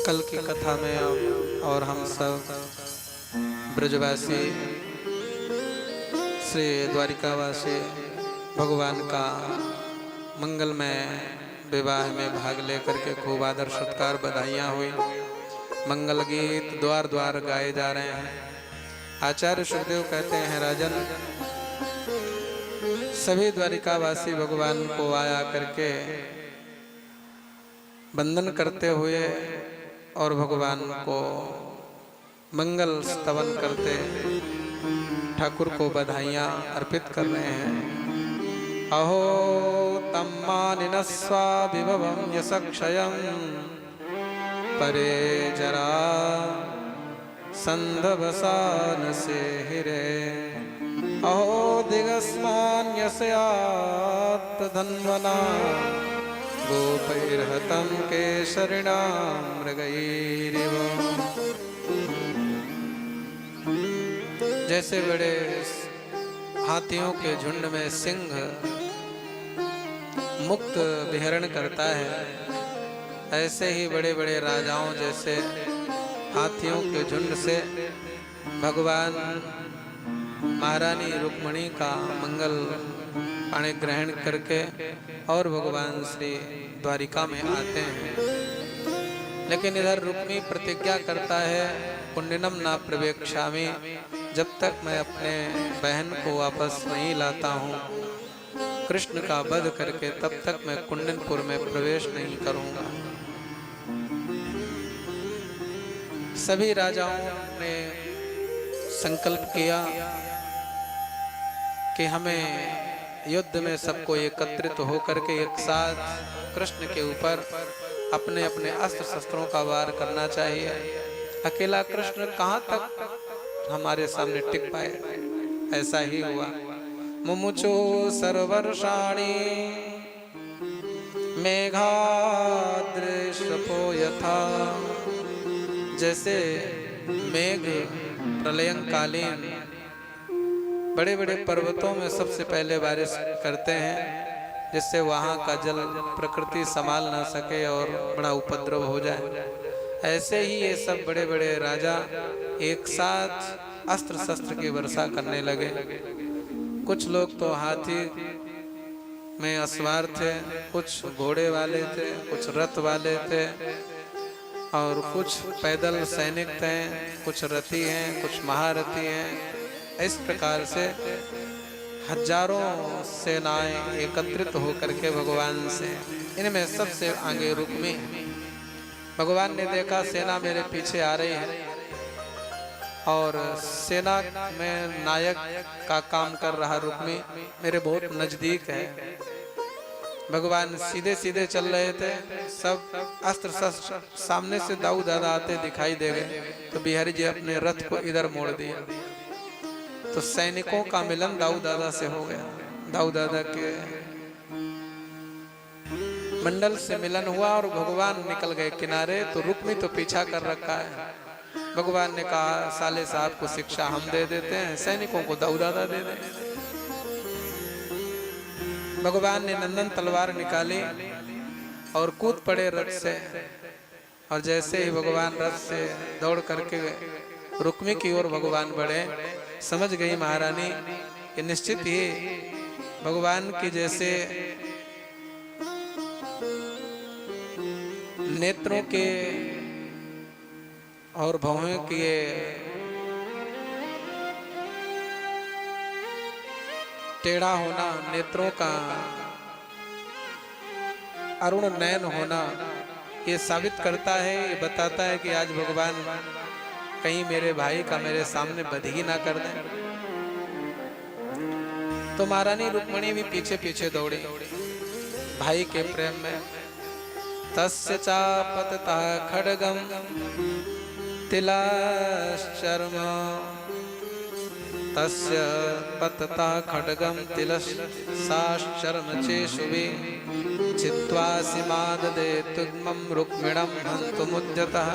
कल की कथा में और हम सब ब्रजवासी श्री द्वारिकावासी भगवान का मंगलमय विवाह में भाग लेकर के खूब आदर सत्कार बधाइयाँ हुई। मंगल गीत द्वार द्वार गाए जा रहे हैं। आचार्य सुखदेव कहते हैं, राजन सभी द्वारिकावासी भगवान को आया करके वंदन करते हुए और भगवान को मंगल स्तवन करते ठाकुर को बधाइयाँ अर्पित कर रहे हैं। अहो तम्मानिनस्वा विभवं यशक्षयं परे जरा संधवसान से हिरे। अहो दिगस्मान्यस्यात् धन्वना गोपैर्हतं केसरिणां मृगैरिव। जैसे बड़े हाथियों के झुंड में सिंह मुक्त विहरण करता है, ऐसे ही बड़े बड़े राजाओं जैसे हाथियों के झुंड से भगवान महारानी रुक्मिणी का मंगल पाणी ग्रहण करके और भगवान श्री द्वारिका में आते हैं। लेकिन इधर रुक्मी प्रतिज्ञा करता है, पुण्यनम ना प्रवेक्षामि, जब तक मैं अपने बहन को वापस नहीं लाता हूँ कृष्ण का वध करके, तब तक मैं कुंडनपुर में प्रवेश नहीं करूँगा। सभी राजाओं ने संकल्प किया कि हमें युद्ध में सबको एकत्रित होकर के एक साथ कृष्ण के ऊपर अपने अपने अस्त्र शस्त्रों का वार करना चाहिए। अकेला कृष्ण कहाँ तक हमारे सामने टिक पाए। ऐसा ही हुआ। मुमुचो सर्वर्षाणि मेघादृशपो यथा। जैसे मेघ प्रलयंकालीन बड़े बड़े पर्वतों में सबसे पहले बारिश करते हैं, जिससे वहाँ का जल प्रकृति संभाल ना सके और बड़ा उपद्रव हो जाए, ऐसे ही ये सब बड़े बड़े राजा एक साथ अस्त्र शस्त्र की वर्षा करने लगे। कुछ लोग तो हाथी में अस्वार थे, कुछ घोड़े वाले थे, कुछ रथ वाले थे और कुछ पैदल सैनिक थे, कुछ रथी हैं, कुछ महारथी हैं। इस प्रकार से हजारों सेनाएं एकत्रित होकर के भगवान से, इनमें सबसे आगे रुक्मी। भगवान ने देखा सेना मेरे पीछे आ रही है और सेना में नायक का काम कर रहा रुक्मी मेरे बहुत नजदीक है। भगवान सीधे सीधे चल रहे थे, सब अस्त्र शस्त्र सामने से दाऊ दादा आते दिखाई दे गए, तो बिहारी जी अपने रथ को इधर मोड़ दिया, तो सैनिकों का मिलन दाऊ दादा से हो गया। दाऊ दादा के मंडल से मिलन हुआ और भगवान निकल गए किनारे, तो रुक्मी तो पीछा कर रखा है। भगवान ने कहा, साले साहब को शिक्षा हम दे देते हैं, सैनिकों को दाऊ दादा दे दें। भगवान ने नंदन तलवार निकाली और कूद पड़े रथ से, और जैसे ही भगवान रथ से दौड़ करके रुक्मी की ओर भगवान बढ़े, समझ गई महारानी कि निश्चित ही भगवान की जैसे नेत्रों के और भौहों के टेढ़ा होना, नेत्रों का अरुण नयन होना, ये साबित करता है, ये बताता है कि आज भगवान कहीं मेरे भाई का मेरे सामने वध ही ना कर दें। तो महारानी रुक्मिणी भी पीछे पीछे दौड़ी भाई के प्रेम में। तस्य चापतता खड्गम तिलश्चर्म, तस्य पतता खड्गम तिलश्चर्म चेशुभि, चित्वा सीमाददे तुग्मं रुक्मिणं हन्तुमुद्यतः।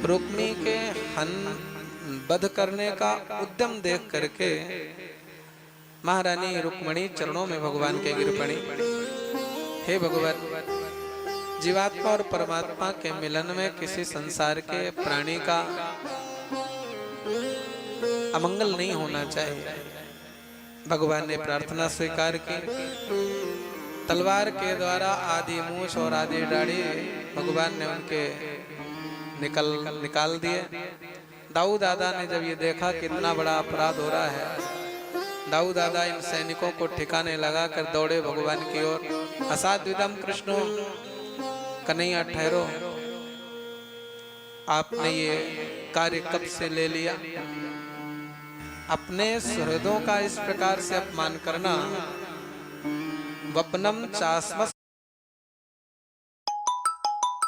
रुक्मी के वध करने का उद्यम देख करके महारानी रुक्मिणी चरणों में भगवान के गिर पड़ी। हे भगवान, जीवात्मा और परमात्मा के मिलन में किसी संसार के प्राणी का अमंगल नहीं होना चाहिए। भगवान ने प्रार्थना स्वीकार की। तलवार के द्वारा आदि मूछ और आदि दाढ़ी भगवान ने उनके निकाल दिए। दाऊद दादा ने जब ये देखा कि इतना बड़ा अपराध हो रहा है, दाऊद दादा इन सैनिकों को ठिकाने लगाकर दौड़े भगवान की ओर। असाध्विदम कृष्णो, कन्हैया ठहरो, आपने ये कार्य कब से ले लिया? अपने सुहृदों का इस प्रकार से अपमान करना वपनम चास्मस